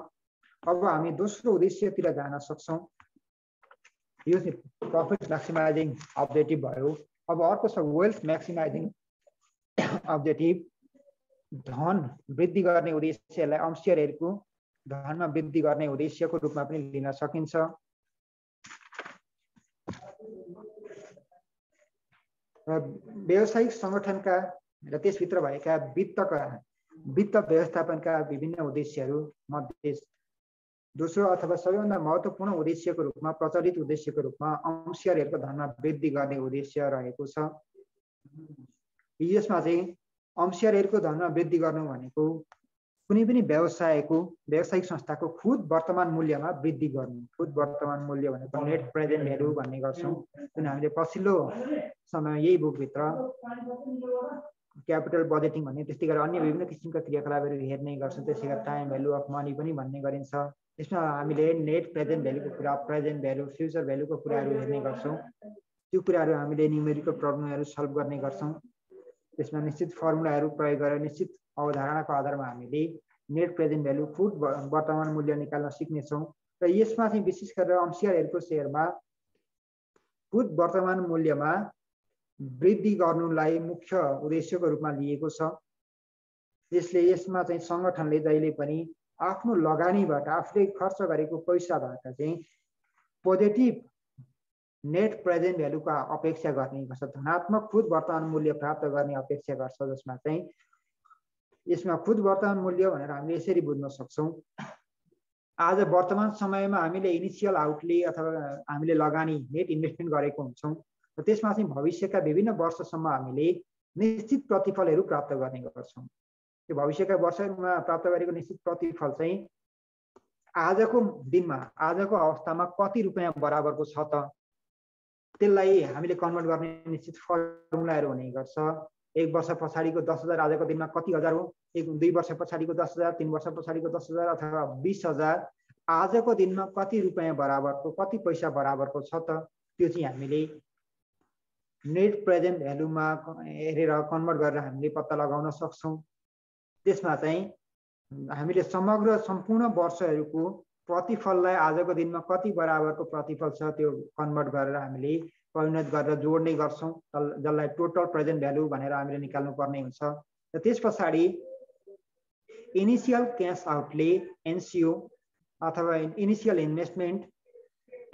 अब हामी दोस्रो उद्देश्यतिर जान सक्छौँ। यो चाहिँ प्रफिट म्याक्सिमाइजिङ अब्जेक्टिभ भयो। अब अर्को छ वेल्थ म्याक्सिमाइजिङ अब्जेक्टिभ। धन वृद्धि गर्ने उद्देश्यलाई अंशियारहरूको धनमा वृद्धि गर्ने उद्देश्यको रूपमा पनि लिन सकिन्छ। र व्यावसायिक सङ्गठनका र त्यसभित्र भएका वित्त व्यवस्थापनका विभिन्न उद्देश्यहरू मध्ये दोस्रो अथवा सबैभन्दा महत्त्वपूर्ण उद्देश्यको रूपमा प्रचलित उद्देश्यको रूपमा अंशियारहरूको धनमा वृद्धि गर्ने उद्देश्य रहेको छ। यसमा चाहिँ अंशियारहरूको धनमा वृद्धि गर्नु भनेको कुनै पनि व्यावसायिक संस्थाको खुद वर्तमान मूल्यमा वृद्धि गर्नु। खुद वर्तमान मूल्य भनेको नेट प्रेजेन्ट भ्यालु भन्ने गर्छौँ, जुन हामीले पछिल्लो समय यही बुकभित्र क्यापिटल बजेटिङ भन्ने त्यस्तै गरेर अन्य विभिन्न किसिमका क्रियाकलापहरू हेर्ने गर्छौँ। त्यसै गरी टाइम भ्यालु अफ मनी पनि भन्ने गरिन्छ। यसमा हामीले नेट प्रेजेन्ट भ्यालुको कुरा, प्रेजेन्ट भ्यालु, फ्युचर भ्यालुको कुराहरू हेर्ने गर्छौँ। त्यो कुराहरू हामीले न्युमेरिकल प्रब्लमहरू सल्भ गर्ने गर्छौँ। त्यसमा निश्चित फर्मुलाहरू प्रयोग गरेर निश्चित अवधारणाको आधारमा हामीले नेट प्रेजेन्ट भ्यालु खुद वर्तमान मूल्य निकाल्न सिक्नेछौँ। र यसमा चाहिँ विशेष गरेर अंशियारहरूको सेयरमा खुद वर्तमान मूल्यमा वृद्धि गर्नुलाई मुख्य उद्देश्यको रूपमा लिएको छ। त्यसले यसमा चाहिँ सङ्गठनले जहिले पनि आफ्नो लगानीबाट आफूले खर्च गरेको पैसाबाट चाहिँ पोजिटिभ नेट प्रेजेन्ट भ्यालुको अपेक्षा गर्ने गर्छ, धनात्मक खुद वर्तमान मूल्य प्राप्त गर्ने अपेक्षा गर्छ। जसमा चाहिँ यसमा खुद वर्तमान मूल्य भनेर हामीले यसरी बुझ्न सक्छौँ। आज वर्तमान समयमा हामीले इनिसियल आउटले अथवा हामीले लगानी नेट इन्भेस्टमेन्ट गरेको हुन्छौँ र त्यसमा चाहिँ भविष्यका विभिन्न वर्षसम्म हामीले निश्चित प्रतिफलहरू प्राप्त गर्ने गर्छौँ। त्यो भविष्यका वर्षहरूमा प्राप्त गरेको निश्चित प्रतिफल चाहिँ आजको दिनमा आजको अवस्थामा कति रुपियाँ बराबरको छ त त्यसलाई हामीले कन्भर्ट गर्ने निश्चित फर्मुलाहरू हुने गर्छ। 1 वर्ष पछाडिको 10,000 आजको दिनमा कति हजार हो, 2 वर्ष पछाडिको 10,000, 3 वर्ष पछाडिको 10,000 अथवा 20,000 आजको दिनमा कति रुपियाँ बराबरको, कति पैसा बराबरको छ त त्यो चाहिँ हामीले नेट प्रेजेन्ट भ्यालुमा हेरेर कन्भर्ट गरेर हामीले पत्ता लगाउन सक्छौँ। त्यसमा चाहिँ हामीले समग्र सम्पूर्ण वर्षहरूको प्रतिफललाई आजको दिनमा कति बराबरको प्रतिफल छ त्यो कन्भर्ट गरेर हामीले परिणत गरेर जोड्ने गर्छौँ, जसलाई टोटल प्रेजेन्ट भ्यालु भनेर हामीले निकाल्नु पर्ने हुन्छ। र त्यस पछाडि इनिसियल क्यास आउटले एनसिओ अथवा इनिसियल इन्भेस्टमेन्ट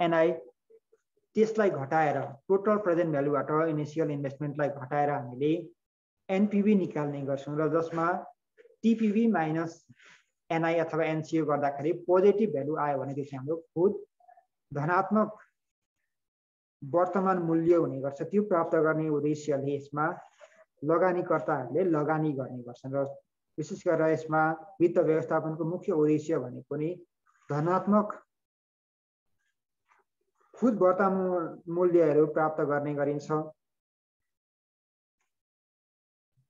एनआई त्यसलाई घटाएर टोटल प्रेजेन्ट भ्यालुबाट इनिसियल इन्भेस्टमेन्टलाई घटाएर हामीले एनपिभी निकाल्ने गर्छौँ। र जसमा टिपिभी माइनस एनआई अथवा एनसिओ गर्दाखेरि पोजिटिभ भ्यालु आयो भने त्यो चाहिँ हाम्रो खुद धनात्मक वर्तमान मूल्य हुने गर्छ। त्यो प्राप्त गर्ने उद्देश्यले यसमा लगानीकर्ताहरूले लगानी गर्ने गर्छन्। र विशेष गरेर यसमा वित्त व्यवस्थापनको मुख्य उद्देश्य भनेको नि धनात्मक खुद वर्तमान मूल्यहरू प्राप्त गर्ने गरिन्छ।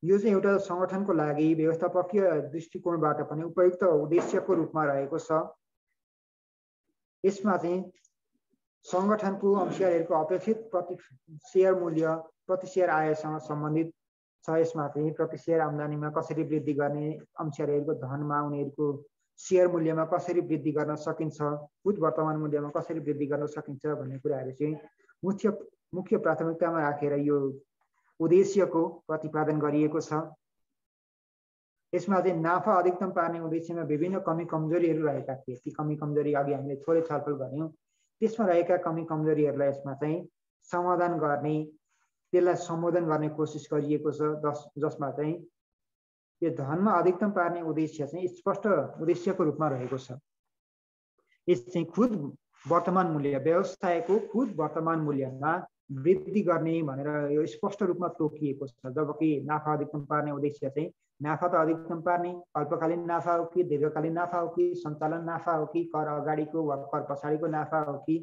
यो चाहिँ एउटा सङ्गठनको लागि व्यवस्थापकीय दृष्टिकोणबाट पनि उपयुक्त उद्देश्यको रूपमा रहेको छ। यसमा चाहिँ सङ्गठनको अंशियारहरूको अपेक्षित प्रति सेयर मूल्य, प्रति सेयर आयसँग सम्बन्धित छ। यसमा चाहिँ प्रति सेयर आम्दानीमा कसरी वृद्धि गर्ने, अंशियारहरूको धनमा उनीहरूको सेयर मूल्यमा कसरी वृद्धि गर्न सकिन्छ, खुद वर्तमान मूल्यमा कसरी वृद्धि गर्न सकिन्छ भन्ने कुराहरू चाहिँ मुख्य प्राथमिकतामा राखेर यो उद्देश्यको प्रतिपादन गरिएको छ। यसमा चाहिँ नाफा अधिकतम पार्ने उद्देश्यमा विभिन्न कमी कमजोरीहरू रहेका थिए। ती कमी कमजोरी अघि हामीले थोरै छलफल गऱ्यौँ। त्यसमा रहेका कमी कमजोरीहरूलाई यसमा चाहिँ समाधान गर्ने, त्यसलाई सम्बोधन गर्ने कोसिस गरिएको छ। जसमा चाहिँ यो धनमा अधिकतम पार्ने उद्देश्य चाहिँ स्पष्ट उद्देश्यको रूपमा रहेको छ। यस चाहिँ खुद वर्तमान मूल्य, व्यवसायको खुद वर्तमान मूल्यमा वृद्धि गर्ने भनेर यो स्पष्ट रूपमा तोकिएको छ। जबकि नाफा अधिकतम पार्ने उद्देश्य चाहिँ नाफा त अधिकतम पार्ने अल्पकालीन नाफा हो कि दीर्घकालीन नाफा हो कि सञ्चालन नाफा हो कि कर अगाडिको वा कर पछाडिको नाफा हो कि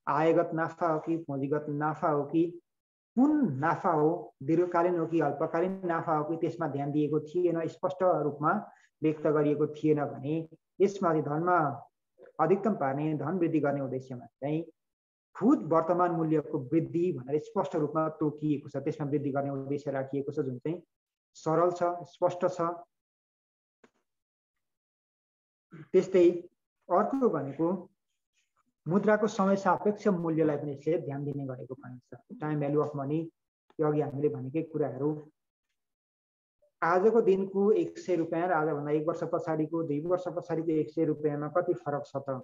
आयगत नाफा हो कि पुँजीगत नाफा हो कि कुन नाफा हो, दीर्घकालीन हो कि अल्पकालीन नाफा हो कि त्यसमा ध्यान दिएको थिएन, स्पष्ट रूपमा व्यक्त गरिएको थिएन भने यसमा धनमा अधिकतम पार्ने, धन वृद्धि गर्ने उद्देश्यमा चाहिँ खुद वर्तमान मूल्यको वृद्धि भनेर स्पष्ट रूपमा तोकिएको छ। त्यसमा वृद्धि गर्ने उद्देश्य राखिएको छ, जुन चाहिँ सरल छ, स्पष्ट छ। त्यस्तै अर्को भनेको मुद्राको समय सापेक्ष मूल्यलाई पनि यसले ध्यान दिने गरेको पाइन्छ। टाइम भ्यालु अफ मनी यो अघि हामीले भनेकै कुराहरू आजको दिनको 100 रुपैयाँ र आजभन्दा 1 वर्ष पछाडिको 2 वर्ष पछाडिको 100 रुपैयाँमा कति फरक छ त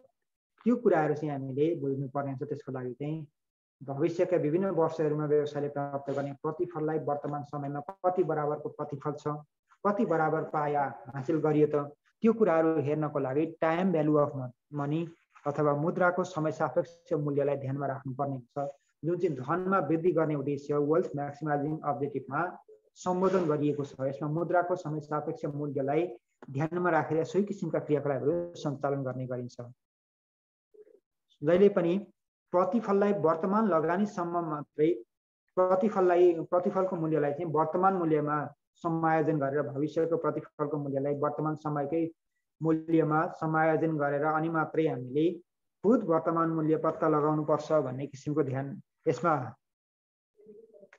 त्यो कुराहरू चाहिँ हामीले बुझ्नुपर्ने हुन्छ। त्यसको लागि चाहिँ भविष्यका विभिन्न वर्षहरूमा व्यवसायले प्राप्त गर्ने प्रतिफललाई वर्तमान समयमा कति बराबरको प्रतिफल छ, कति बराबर पाय हासिल गरियो त, त्यो कुराहरू हेर्नको लागि टाइम भ्यालु अफ मनी अथवा मुद्राको समय सापेक्ष मूल्यलाई ध्यानमा राख्नुपर्ने हुन्छ, जुन चाहिँ धनमा वृद्धि गर्ने उद्देश्य वेल्थ म्याक्सिमाइजिङ अब्जेक्टिभमा सम्बोधन गरिएको छ। यसमा मुद्राको समय सापेक्ष मूल्यलाई ध्यानमा राखेर सोही किसिमका क्रियाकलापहरू सञ्चालन गर्ने गरिन्छ। जहिले पनि प्रतिफललाई वर्तमान लगानीसम्म मात्रै प्रतिफलको मूल्यलाई चाहिँ वर्तमान मूल्यमा समायोजन गरेर भविष्यको प्रतिफलको मूल्यलाई वर्तमान समयकै मूल्यमा समायोजन गरेर अनि मात्रै हामीले खुद वर्तमान मूल्य पत्ता लगाउनु पर्छ भन्ने किसिमको ध्यान यसमा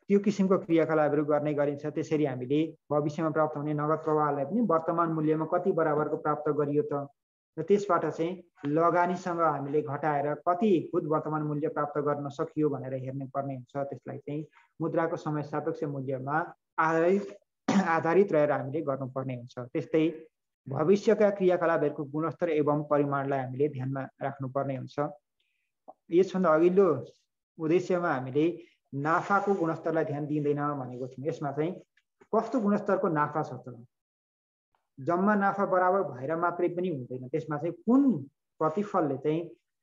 त्यो किसिमको क्रियाकलापहरू गर्ने गरिन्छ। त्यसरी हामीले भविष्यमा प्राप्त हुने नगद प्रवाहलाई पनि वर्तमान मूल्यमा कति बराबरको प्राप्त गरियो त र त्यसबाट चाहिँ लगानीसँग हामीले घटाएर कति खुद वर्तमान मूल्य प्राप्त गर्न सकियो भनेर हेर्नु पर्ने हुन्छ। त्यसलाई चाहिँ मुद्राको समय सापेक्ष मूल्यमा आधारित रहेर हामीले गर्नुपर्ने हुन्छ। त्यस्तै भविष्यका क्रियाकलापहरूको गुणस्तर एवं परिमाणलाई हामीले ध्यानमा राख्नुपर्ने हुन्छ। यसभन्दा अघिल्लो उद्देश्यमा हामीले नाफाको गुणस्तरलाई ध्यान दिँदैन भनेको थियौँ। यसमा चाहिँ कस्तो गुणस्तरको नाफा छ त, जम्मा नाफा बराबर भएर मात्रै पनि हुँदैन, त्यसमा चाहिँ कुन प्रतिफलले चाहिँ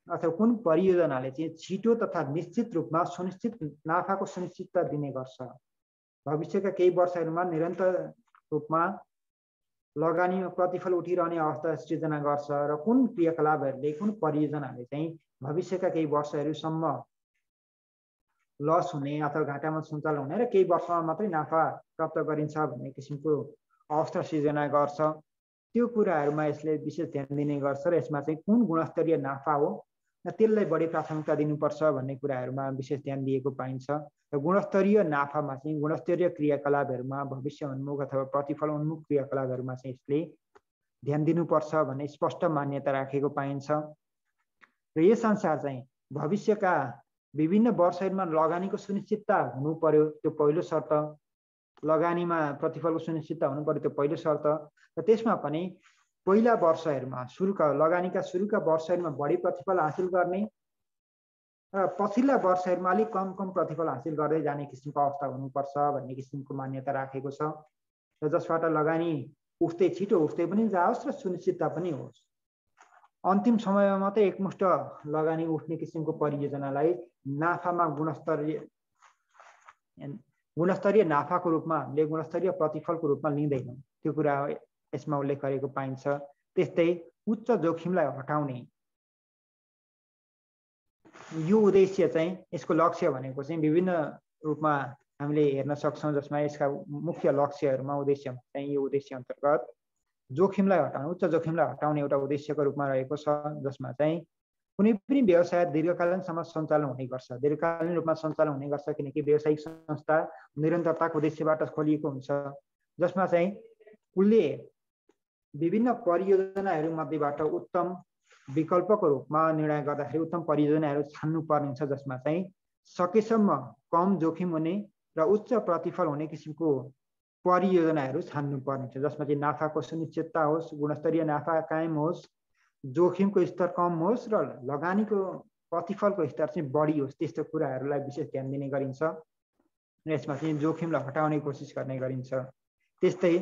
अथवा कुन परियोजनाले चाहिँ छिटो तथा निश्चित रूपमा सुनिश्चित नाफाको सुनिश्चितता दिने गर्छ। भविष्यका केही वर्षहरूमा निरन्तर रूपमा लगानीमा प्रतिफल उठिरहने अवस्था सृजना गर्छ र कुन क्रियाकलापहरूले कुन परियोजनाले चाहिँ भविष्यका केही वर्षहरूसम्म लस हुने अथवा घाटामा सञ्चालन हुने र केही वर्षमा मात्रै नाफा प्राप्त गरिन्छ भन्ने किसिमको अवस्था सृजना गर्छ। त्यो कुराहरूमा यसले विशेष ध्यान दिने गर्छ र यसमा चाहिँ कुन गुणस्तरीय नाफा हो र त्यसलाई बढी प्राथमिकता दिनुपर्छ भन्ने कुराहरूमा विशेष ध्यान दिएको पाइन्छ। र गुणस्तरीय नाफामा चाहिँ गुणस्तरीय क्रियाकलापहरूमा भविष्य उन्मुख अथवा प्रतिफल उन्मुख क्रियाकलापहरूमा चाहिँ यसले ध्यान दिनुपर्छ भन्ने स्पष्ट मान्यता राखेको पाइन्छ। र यस अनुसार चाहिँ भविष्यका विभिन्न वर्षहरूमा लगानीको सुनिश्चितता हुनु पर्यो, त्यो पहिलो शर्त। लगानीमा प्रतिफलको सुनिश्चितता हुनु पर्यो, त्यो पहिलो शर्त। र त्यसमा पनि पहिला वर्षहरूमा लगानीका सुरुका वर्षहरूमा बढी प्रतिफल हासिल गर्ने र पछिल्ला वर्षहरूमा अलिक कम प्रतिफल हासिल गर्दै जाने किसिमको अवस्था हुनुपर्छ भन्ने किसिमको मान्यता राखेको छ। र जसबाट लगानी उठ्दै छिटो उठ्दै पनि जाओस् र सुनिश्चितता पनि होस्। अन्तिम समयमा मात्रै एकमुष्ट लगानी उठ्ने किसिमको परियोजनालाई नाफामा गुणस्तरीय नाफाको रूपमा हामीले गुणस्तरीय प्रतिफलको रूपमा लिँदैनौँ, त्यो कुरा यसमा उल्लेख गरेको पाइन्छ। त्यस्तै उच्च जोखिमलाई हटाउने यो उद्देश्य चाहिँ यसको लक्ष्य भनेको चाहिँ विभिन्न रूपमा हामीले हेर्न सक्छौँ, जसमा यसका मुख्य लक्ष्यहरूमा उद्देश्यमा चाहिँ यो उद्देश्य अन्तर्गत जोखिमलाई हटाउने उच्च जोखिमलाई हटाउने एउटा उद्देश्यको रूपमा रहेको छ, जसमा चाहिँ कुनै पनि व्यवसाय दीर्घकालीनसम्म सञ्चालन हुने गर्छ। दीर्घकालीन रूपमा सञ्चालन हुने गर्छ किनकि व्यावसायिक संस्था निरन्तरताको उद्देश्यबाट खोलिएको हुन्छ, जसमा चाहिँ उसले विभिन्न परियोजनाहरू मध्येबाट उत्तम विकल्पको रूपमा निर्णय गर्दाखेरि उत्तम परियोजनाहरू छान्नु पर्ने हुन्छ, जसमा चाहिँ सकेसम्म कम जोखिम हुने र उच्च प्रतिफल हुने किसिमको परियोजनाहरू छान्नु पर्ने हुन्छ, जसमा चाहिँ नाफाको सुनिश्चितता होस्, गुणस्तरीय नाफा कायम होस्, जोखिमको स्तर कम होस् र लगानीको प्रतिफलको स्तर चाहिँ बढी होस्, त्यस्तो कुराहरूलाई विशेष ध्यान दिने गरिन्छ। यसमा चाहिँ जोखिमलाई हटाउने कोसिस गर्ने गरिन्छ। त्यस्तै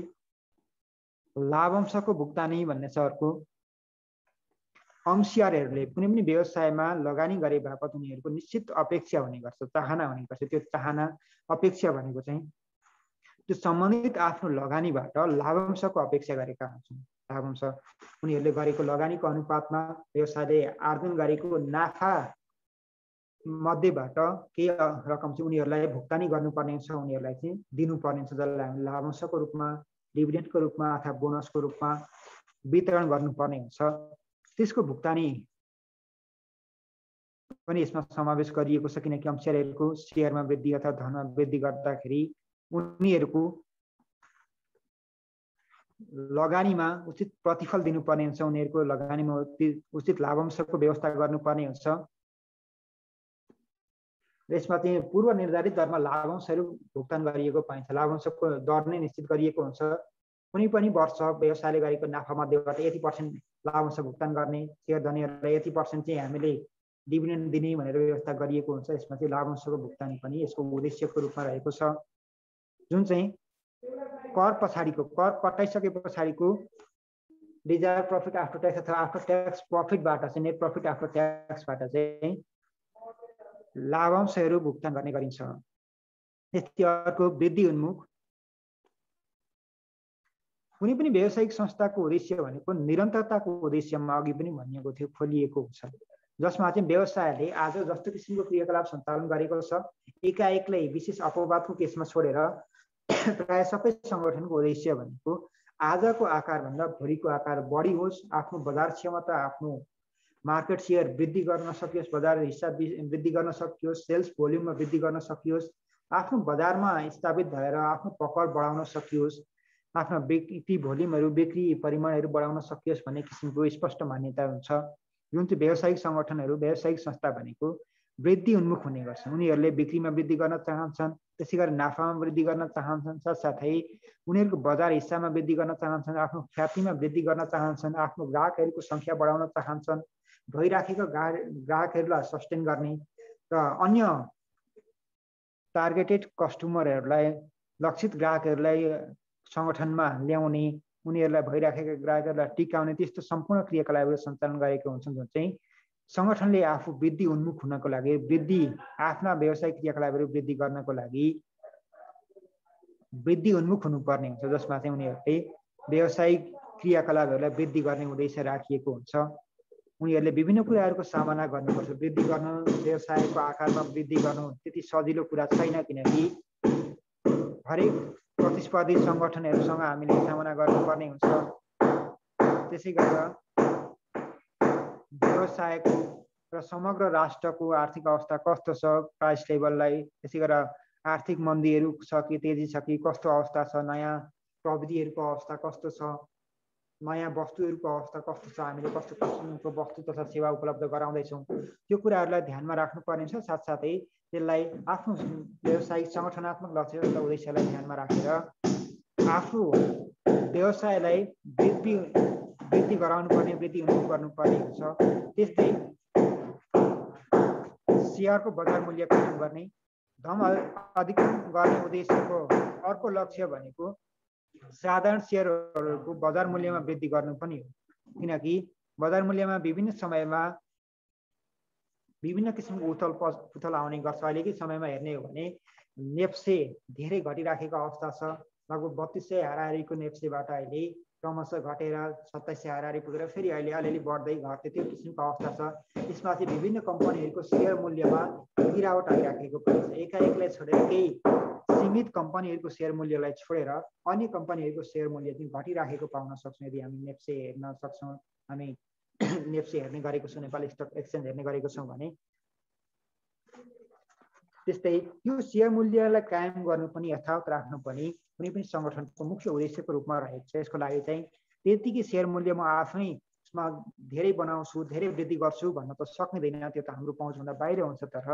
लाभांशको भुक्तानी भन्ने छ अर्को। अंशियारहरूले कुनै पनि व्यवसायमा लगानी गरे बापत उनीहरूको निश्चित अपेक्षा हुने गर्छ, चाहना हुने गर्छ। त्यो चाहना अपेक्षा भनेको चाहिँ त्यो सम्बन्धित आफ्नो लगानीबाट लाभांशको अपेक्षा गरेका हुन्छन्। लाभांश उनीहरूले गरेको लगानीको अनुपातमा व्यवसायले आर्जन गरेको नाफा मध्येबाट केही रकम चाहिँ उनीहरूलाई भुक्तानी गर्नुपर्ने हुन्छ, उनीहरूलाई चाहिँ दिनुपर्ने हुन्छ, जसलाई हामी लाभांशको रूपमा, डिभिडेन्डको रूपमा अथवा बोनसको रूपमा वितरण गर्नुपर्ने हुन्छ। त्यसको भुक्तानी पनि यसमा समावेश गरिएको छ, किनकि अंशियारहरूको सेयरमा वृद्धि अथवा धनमा वृद्धि गर्दाखेरि उनीहरूको लगानीमा उचित प्रतिफल दिनुपर्ने हुन्छ, उनीहरूको लगानीमा उचित लाभांशको व्यवस्था गर्नुपर्ने हुन्छ। यसमा चाहिँ पूर्व निर्धारित दरमा लाभांशहरू भुक्तान गरिएको पाइन्छ। लाभांशको दर नै निश्चित गरिएको हुन्छ। कुनै पनि वर्ष व्यवसायले गरेको नाफा मध्येबाट यति % लाभांश भुक्तान गर्ने, सेयर धनीहरूलाई यति % चाहिँ हामीले डिभिडेन्ड दिने भनेर व्यवस्था गरिएको हुन्छ। यसमा चाहिँ लाभांशको भुक्तानी पनि यसको उद्देश्यको रूपमा रहेको छ, जुन चाहिँ कर पछाडिको कर कटाइसके पछाडिको डिजायर प्रफिट आफ्टर ट्याक्स अथवा आफ्टर ट्याक्स प्रफिटबाट चाहिँ नेट प्रफिट आफ्टर ट्याक्सबाट चाहिँ लाभांशहरू भुक्तान गर्ने गरिन्छ। त्यस्तै अर्को वृद्धि उन्मुख। कुनै पनि व्यावसायिक संस्थाको उद्देश्य भनेको निरन्तरताको उद्देश्यमा अघि पनि भनिएको थियो खोलिएको हुन्छ, जसमा चाहिँ व्यवसायले आज जस्तो किसिमको क्रियाकलाप सञ्चालन गरेको छ एकाएकलाई विशेष अपवादको केसमा छोडेर प्राय सबै सङ्गठनको उद्देश्य भनेको आजको आकारभन्दा भोलिको आकार बढी होस्, आफ्नो बजार क्षमता, आफ्नो मार्केट सेयर वृद्धि गर्न सकियोस्, बजार हिस्सा वृद्धि गर्न सकियोस्, सेल्स भोल्युममा वृद्धि गर्न सकियोस्, आफ्नो बजारमा स्थापित भएर आफ्नो पकड बढाउन सकियोस्, आफ्नो बिक्री भोल्युमहरू बिक्री परिमाणहरू बढाउन सकियोस् भन्ने किसिमको स्पष्ट मान्यता हुन्छ। जुन चाहिँ व्यावसायिक सङ्गठनहरू व्यावसायिक संस्था भनेको वृद्धि उन्मुख हुने गर्छन्। उनीहरूले बिक्रीमा वृद्धि गर्न चाहन्छन्, त्यसै गरी नाफामा वृद्धि गर्न चाहन्छन्, साथसाथै उनीहरूको बजार हिस्सामा वृद्धि गर्न चाहन्छन्, आफ्नो ख्यातिमा वृद्धि गर्न चाहन्छन्, आफ्नो ग्राहकहरूको सङ्ख्या बढाउन चाहन्छन्, भइराखेको ग्राहकहरूलाई सस्टेन गर्ने र अन्य टार्गेटेड कस्टमरहरूलाई लक्षित ग्राहकहरूलाई सङ्गठनमा ल्याउने, उनीहरूलाई भइराखेका ग्राहकहरूलाई टिकाउने त्यस्तो सम्पूर्ण क्रियाकलापहरू सञ्चालन गरेको हुन्छन्, जुन चाहिँ सङ्गठनले आफू वृद्धि उन्मुख हुनको लागि आफ्ना व्यावसायिक क्रियाकलापहरू वृद्धि गर्नको लागि वृद्धि उन्मुख हुनुपर्ने हुन्छ, जसमा चाहिँ उनीहरूले व्यावसायिक क्रियाकलापहरूलाई वृद्धि गर्ने उद्देश्य राखिएको हुन्छ। उनीहरूले विभिन्न कुराहरूको सामना गर्नुपर्छ। वृद्धि गर्नु, व्यवसायको आकारमा वृद्धि गर्नु त्यति सजिलो कुरा छैन, किनकि हरेक प्रतिस्पर्धी सङ्गठनहरूसँग हामीले सामना गर्नुपर्ने हुन्छ। त्यसै गरेर व्यवसायको र समग्र राष्ट्रको आर्थिक अवस्था कस्तो छ, प्राइस लेभललाई, त्यसै गरेर आर्थिक मन्दीहरू छ कि तेजी छ कि कस्तो अवस्था छ, नयाँ प्रविधिहरूको अवस्था कस्तो छ, नयाँ वस्तुहरूको अवस्था कस्तो छ, हामीले कस्तो किसिमको वस्तु तथा सेवा उपलब्ध गराउँदैछौँ, त्यो कुराहरूलाई ध्यानमा राख्नुपर्ने छ। साथसाथै त्यसलाई आफ्नो व्यावसायिक सङ्गठनात्मक लक्ष्य तथा उद्देश्यलाई ध्यानमा राखेर आफ्नो व्यवसायलाई वृद्धि गराउनुपर्ने, वृद्धि उन्मुख गर्नुपर्ने हुन्छ। त्यस्तै सेयरको बजार मूल्य कायम गर्ने, धन अधिकतम गर्ने उद्देश्यको अर्को लक्ष्य भनेको साधारण सेयरहरूको बजार मूल्यमा वृद्धि गर्नु पनि हो, किनकि बजार मूल्यमा विभिन्न समयमा विभिन्न किसिमको उथल आउने गर्छ। अहिलेकै समयमा हेर्ने हो भने नेप्से धेरै घटिराखेको अवस्था छ। लगभग 3200 हाराहारीको नेप्सेबाट अहिले क्रमशः घटेर 2700 हाराहारी पुगेर फेरि अहिले अलिअलि बढ्दै घट्दै त्यो किसिमको अवस्था छ। यसमा चाहिँ विभिन्न कम्पनीहरूको सेयर मूल्यमा गिरावट आइराखेको पाइन्छ। एकाएकलाई छोडेर केही सीमित कम्पनीहरूको सेयर मूल्यलाई छोडेर अन्य कम्पनीहरूको सेयर मूल्य चाहिँ घटिराखेको पाउन सक्छौँ यदि हामी नेप्से हेर्न सक्छौँ। हामी नेप्से हेर्ने गरेको छौँ, नेपाली स्टक एक्सचेन्ज हेर्ने गरेको छौँ भने। त्यस्तै यो सेयर मूल्यलाई कायम गर्नु पनि यथावत राख्नु पनि कुनै पनि सङ्गठनको मुख्य उद्देश्यको रूपमा रहेको छ। यसको लागि चाहिँ त्यतिकै सेयर मूल्य म आफै यसमा धेरै बनाउँछु, धेरै वृद्धि गर्छु भन्न त सकिँदैन, त्यो त हाम्रो पहुँचभन्दा बाहिर हुन्छ। तर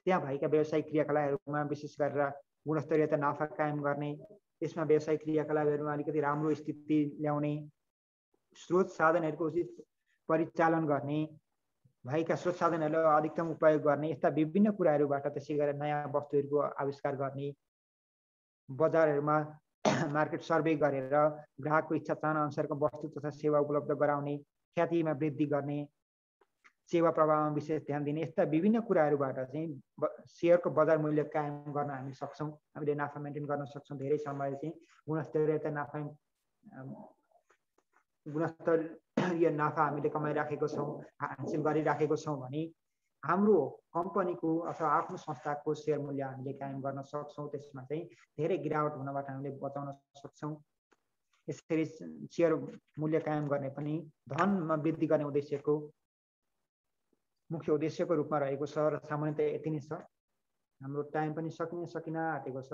त्यहाँ भएका व्यावसायिक क्रियाकलापहरूमा विशेष गरेर गुणस्तरीयता नाफा कायम गर्ने, त्यसमा व्यावसायिक क्रियाकलापहरूमा अलिकति राम्रो स्थिति ल्याउने, स्रोत साधनहरूको उचित परिचालन गर्ने, भएका स्रोत साधनहरूलाई अधिकतम उपयोग गर्ने, यस्ता विभिन्न कुराहरूबाट त्यसै गरेर नयाँ वस्तुहरूको आविष्कार गर्ने, बजारहरूमा मार्केट सर्वे गरेर ग्राहकको इच्छा चाहना अनुसारको वस्तु तथा सेवा उपलब्ध गराउने, ख्यातिमा वृद्धि गर्ने, सेवा प्रवाहमा विशेष ध्यान दिने, यस्ता विभिन्न कुराहरूबाट चाहिँ सेयरको बजार मूल्य कायम गर्न हामी सक्छौँ। हामीले नाफा मेन्टेन गर्न सक्छौँ। धेरै समय चाहिँ गुणस्तरीय नाफा हामीले कमाइराखेको छौँ, हासिल गरिराखेको छौँ भने हाम्रो कम्पनीको अथवा आफ्नो संस्थाको सेयर मूल्य हामीले कायम गर्न सक्छौँ। त्यसमा चाहिँ धेरै गिरावट हुनबाट हामीले बचाउन सक्छौँ। यसरी सेयर मूल्य कायम गर्ने पनि धनमा वृद्धि गर्ने उद्देश्यको मुख्य उद्देश्यको रूपमा रहेको छ र सामान्यतया यति नै छ। हाम्रो टाइम पनि सकिन आँटेको छ।